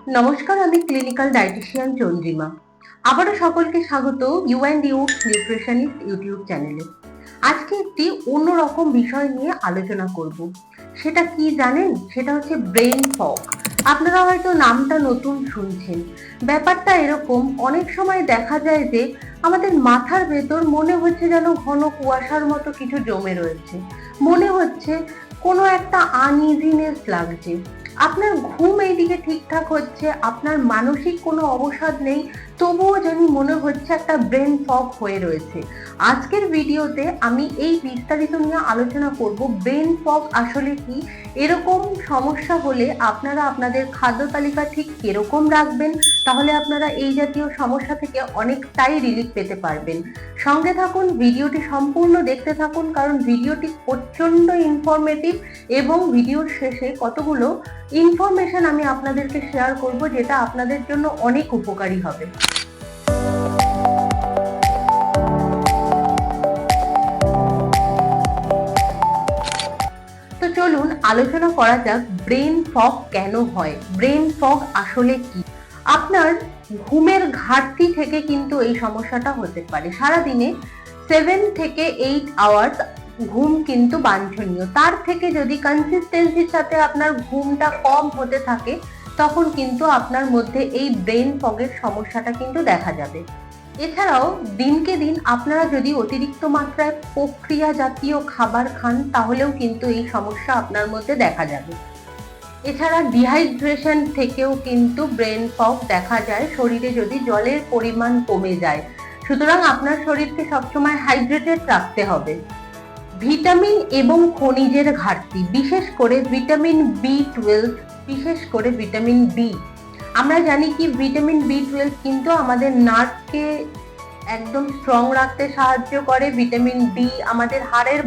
নমস্কার, আমি clinical dietician Chandrima. আবারও সকলকে স্বাগত you and you nutritionist YouTube চ্যানেলে। আজকে একটি অন্যরকম বিষয় নিয়ে আলোচনা করব। সেটা কি জানেন? সেটা হচ্ছে ব্রেন ফগ। আপনারা হয়তো নামটা নতুন শুনছেন। ব্যাপারটা এরকম, অনেক সময় দেখা যায় যে আমাদের মাথার ভেতর মনে হচ্ছে যেন ঘন কুয়াশার মতো কিছু জমে রয়েছে। মনে হচ্ছে কোনো একটা আনইজিনেস লাগছে। আপনার ঘুম এইদিকে ঠিকঠাক হচ্ছে, আপনার মানসিক কোনো অবসাদ নেই, তবুও জানি মনে হচ্ছে একটা ব্রেন ফগ হয়ে রয়েছে। আজকের ভিডিওতে আমি এই বিস্তারিত নিয়ে আলোচনা করব ব্রেন ফগ আসলে কি, এরকম সমস্যা হলে আপনারা আপনাদের খাদ্য তালিকা ঠিক কিরকম রাখবেন, তাহলে আপনারা এই জাতীয় সমস্যা থেকে অনেকটাই রিলিফ পেতে পারবেন। সঙ্গে থাকুন, ভিডিওটি সম্পূর্ণ দেখতে থাকুন, কারণ ভিডিওটি প্রচন্ড ইনফরমেটিভ এবং ভিডিওর শেষে কতগুলো ইনফরমেশন আমি আপনাদেরকে শেয়ার করব যেটা আপনাদের জন্য অনেক উপকারী হবে। তো চলুন আলোচনা করা যাক ব্রেন ফগ কেন হয়, ব্রেন ফগ আসলে কি। আপনার ঘুমের ঘাটতি থেকে কিন্তু এই সমস্যাটা হতে পারে। সারাদিনে 7 থেকে 8 আওয়ার্স ঘুম কিন্তু বাঞ্ছনীয়। তার থেকে যদি কনসিস্টেন্সির সাথে আপনার ঘুমটা কম হতে থাকে, তখন কিন্তু আপনার মধ্যে এই ব্রেন ফগের সমস্যাটা কিন্তু দেখা যাবে। এছাড়াও দিনকে দিন আপনারা যদি অতিরিক্ত মাত্রায় প্রক্রিয়া জাতীয় খাবার খান, তাহলেও কিন্তু এই সমস্যা আপনার মধ্যে দেখা যাবে। এছাড়া ডিহাইড্রেশন থেকেও কিন্তু ব্রেন ফগ দেখা যায়, শরীরে যদি জলের পরিমাণ কমে যায়। সুতরাং আপনার শরীরকে সবসময় হাইড্রেটেড রাখতে হবে। ভিটামিন এবং খনিজের ঘাটতি, বিশেষ করে ভিটামিন B12, বিশেষ করে ভিটামিন বি। আমরা জানি কি ভিটামিন B12 কিন্তু আমাদের নার্ভকে একদম স্ট্রং রাখতে সাহায্য করে। ভিটামিন বি আমাদের হাড়ের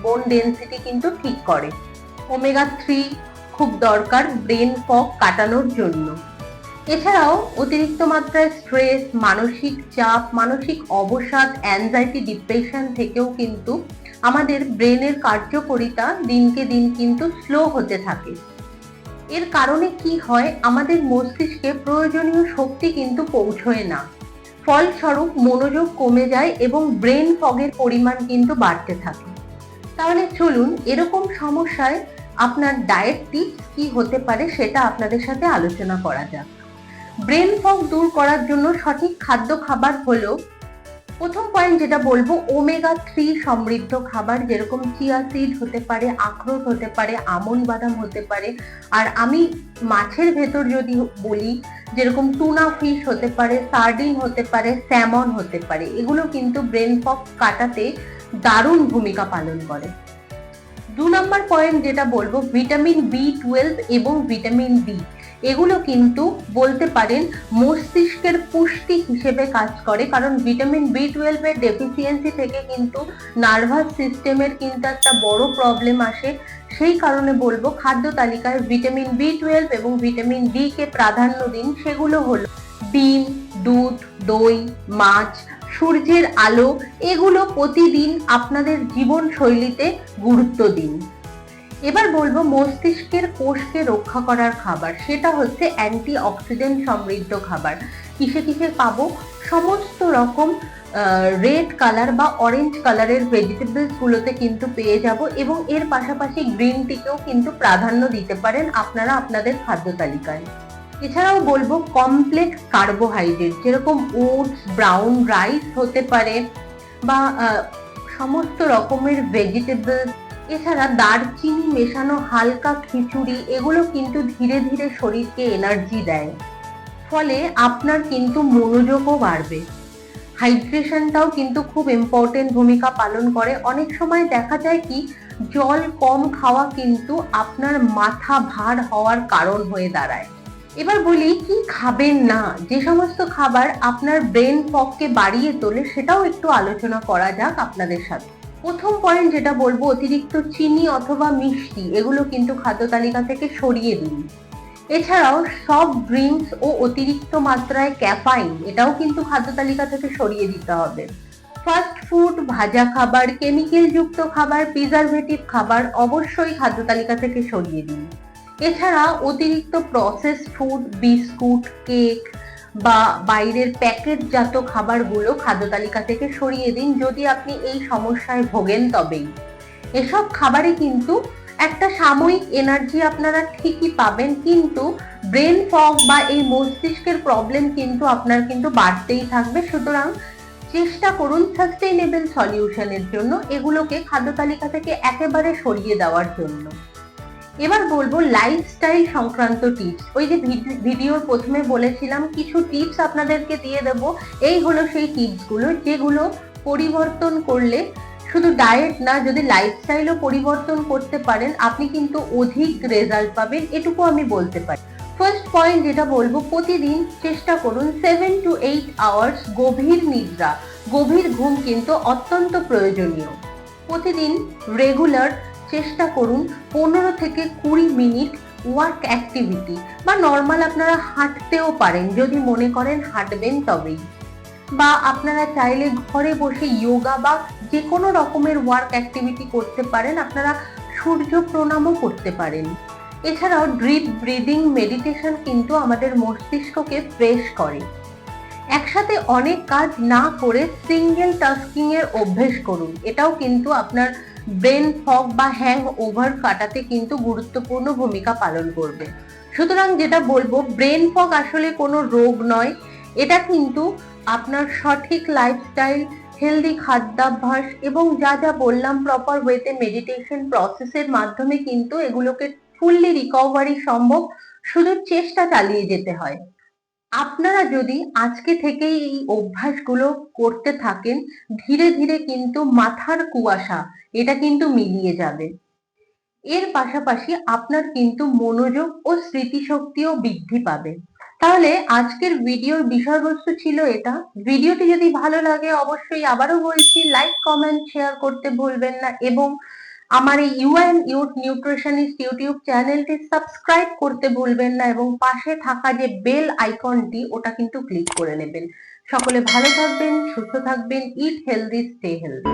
বোন ডেনসিটি কিন্তু ঠিক করে। ওমেগা 3 খুব দরকার ব্রেন ফগ কাটানোর জন্য। এছাড়াও অতিরিক্ত মাত্রায় স্ট্রেস, মানসিক চাপ, মানসিক অবসাদ, অ্যাংজাইটি, ডিপ্রেশন থেকেও কিন্তু আমাদের ব্রেনের কার্যকারিতা দিনকে দিন কিন্তু স্লো হতে থাকে। এর কারণে কি হয়, আমাদের মস্তিষ্কে প্রয়োজনীয় শক্তি কিন্তু পৌঁছয় না। ফলস্বরূপ মনোযোগ কমে যায় এবং ব্রেন ফগের পরিমাণ কিন্তু বাড়তে থাকে। তাহলে চলুন এরকম সমস্যায় আপনার ডায়েট টিপস কি হতে পারে সেটা আপনাদের সাথে আলোচনা করা যাক। ব্রেন ফগ দূর করার জন্য সঠিক খাদ্য খাবার হলো, প্রথম পয়েন্ট যেটা বলবো, ওমেগা 3 সমৃদ্ধ খাবার, যেরকম চিয়া সিড হতে পারে, আখরোট হতে পারে, আমন্ড বাদাম হতে পারে। আর আমি মাছের ভেতর যদি বলি, যেরকম টুনা ফিশ হতে পারে, সার্ডিন হতে পারে, স্যামন হতে পারে, এগুলো কিন্তু ব্রেন ফগ কাটাতে দারুণ ভূমিকা পালন করে। 2 নম্বর পয়েন্ট যেটা বলবো, ভিটামিন B12 এবং ভিটামিন ডি, এগুলো কিন্তু বলতে পারেন মস্তিষ্কের পুষ্টি হিসেবে কাজ করে, কারণ ভিটামিন B12 এর ডেফিসিয়েন্সি থেকে কিন্তু নার্ভাস সিস্টেমের কিন্তু একটা বড় প্রবলেম আসে। সেই কারণে বলবো খাদ্য তালিকায় ভিটামিন B12 এবং ভিটামিন ডি কে প্রাধান্য দিন। সেগুলো হলো ডিম, দুধ, দই, মাছ, সূর্যের আলো, এগুলো প্রতিদিন আপনাদের জীবনশৈলীতে গুরুত্ব দিন। এবার বলবো মস্তিষ্কের কোষকে রক্ষা করার খাবার, সেটা হচ্ছে অ্যান্টি অক্সিডেন্ট সমৃদ্ধ খাবার। কিসে কিসে পাবো? সমস্ত রকম রেড কালার বা অরেঞ্জ কালারের ভেজিটেবলস গুলোতে কিন্তু পেয়ে যাব, এবং এর পাশাপাশি গ্রিন টিকেও কিন্তু প্রাধান্য দিতে পারেন আপনারা আপনাদের খাদ্য তালিকায়। এছাড়াও বলবো কমপ্লেক্স কার্বোহাইড্রেট, যেরকম ওটস, ব্রাউন রাইস হতে পারে, বা সমস্ত রকমের ভেজিটেবলস। এছাড়া দারচিনি মেশানো হালকা খিচুড়ি, এগুলো কিন্তু ধীরে ধীরে শরীরকে এনার্জি দেয়, ফলে আপনার কিন্তু মনোযোগও বাড়বে। হাইড্রেশনটাও কিন্তু খুব ইম্পর্টেন্ট ভূমিকা পালন করে। অনেক সময় দেখা যায় কি, জল কম খাওয়া কিন্তু আপনার মাথা ভার হওয়ার কারণ হয়ে দাঁড়ায়। এবার বলি কি খাবেন না, যে সমস্ত খাবার আপনার ব্রেন ফগকে বাড়িয়ে তোলে সেটাও একটু আলোচনা করা যাক আপনাদের সাথে। প্রথম পয়েন্ট যেটা বলবো, অতিরিক্ত চিনি অথবা মিষ্টি, এগুলো কিন্তু খাদ্য তালিকা থেকে সরিয়ে দিন। এছাড়াও সফট ড্রিঙ্কস ও অতিরিক্ত মাত্রায় ক্যাফাইন, এটাও কিন্তু খাদ্য তালিকা থেকে সরিয়ে দিতে হবে। ফাস্ট ফুড, ভাজা খাবার, কেমিক্যাল যুক্ত খাবার, প্রিজারভেটিভ খাবার অবশ্যই খাদ্য তালিকা থেকে সরিয়ে দিন। এছাড়া অতিরিক্ত প্রসেসড ফুড, বিস্কুট, কেক বা বাইরের প্যাকেটজাত খাবারগুলো খাদ্য তালিকা থেকে সরিয়ে দিন যদি আপনি এই সমস্যায় ভোগেন তবেই। এসব খাবারে কিন্তু একটা সাময়িক এনার্জি আপনারা ঠিকই পাবেন, কিন্তু ব্রেন ফগ বা এই মস্তিষ্কের প্রবলেম কিন্তু আপনার কিন্তু বাড়তেই থাকবে। সুতরাং চেষ্টা করুন সাস্টেইনেবল সলিউশনের জন্য এগুলোকে খাদ্য তালিকা থেকে একেবারে সরিয়ে দেওয়ার জন্য। এবার বলবো লাইফস্টাইল সংক্রান্ত টিপস। ওই যে ভিডিওর প্রথমে বলেছিলাম কিছু টিপস আপনাদেরকে দিয়ে দেব, এই হলো সেই টিপসগুলো যেগুলো পরিবর্তন করলে শুধু ডায়েট না, যদি লাইফস্টাইলও পরিবর্তন করতে পারেন আপনি কিন্তু অধিক রেজাল্ট পাবেন, এটুকু আমি বলতে পারি। ফার্স্ট পয়েন্ট যেটা বলবো, প্রতিদিন চেষ্টা করুন 7 to 8 আওয়ার্স গভীর নিদ্রা, গভীর ঘুম কিন্তু অত্যন্ত প্রয়োজনীয়। প্রতিদিন রেগুলার চেষ্টা করুন 15 থেকে 20 মিনিট ওয়ার্ক অ্যাক্টিভিটি, বা নর্মাল আপনারা হাঁটতেও পারেন যদি মনে করেন হাঁটবেন তবেই, বা আপনারা চাইলে ঘরে বসে যোগা বা যে কোনো রকমের ওয়ার্ক অ্যাক্টিভিটি করতে পারেন। আপনারা সূর্য প্রণামও করতে পারেন। এছাড়াও ডিপ ব্রিদিং মেডিটেশন কিন্তু আমাদের মস্তিষ্ককে ফ্রেশ করে। একসাথে অনেক কাজ না করে সিঙ্গেল টাস্কিং এর অভ্যেস করুন, এটাও কিন্তু আপনার ব্রেন ফগ বা হ্যাং ওভার কাটাতে কিন্তু গুরুত্বপূর্ণ ভূমিকা পালন করবে। সুতরাং যেটা বলবো, ব্রেন ফগ আসলে কোনো রোগ নয়, এটা কিন্তু আপনার সঠিক লাইফস্টাইল, হেলদি খাদ্যাভ্যাস এবং যা যা বললাম প্রপার ওয়েতে মেডিটেশন প্রসেসের মাধ্যমে কিন্তু এগুলোকে ফুললি রিকভারি সম্ভব, শুধু চেষ্টা চালিয়ে যেতে হয়। আপনারা যদি আজকে থেকেই এই অভ্যাসগুলো করতে থাকেন, ধীরে ধীরে কিন্তু মাথার কুয়াশা এটা কিন্তু মিলিয়ে যাবে। এর পাশাপাশি আপনার কিন্তু মনোযোগ ও স্মৃতিশক্তিও বৃদ্ধি পাবে। তাহলে আজকের ভিডিওর বিষয়বস্তু ছিল এটা। ভিডিওটি যদি ভালো লাগে অবশ্যই আবারও বলছি লাইক, কমেন্ট, শেয়ার করতে ভুলবেন না, এবং আমার এই you and youth nutritionist YouTube চ্যানেলটি সাবস্ক্রাইব করতে ভুলবেন না, এবং পাশে থাকা যে বেল আইকনটি ওটা কিন্তু ক্লিক করে নেবেন। সকলে ভালো থাকবেন, সুস্থ থাকবেন, ইট হেলদি, স্টে হেলদি।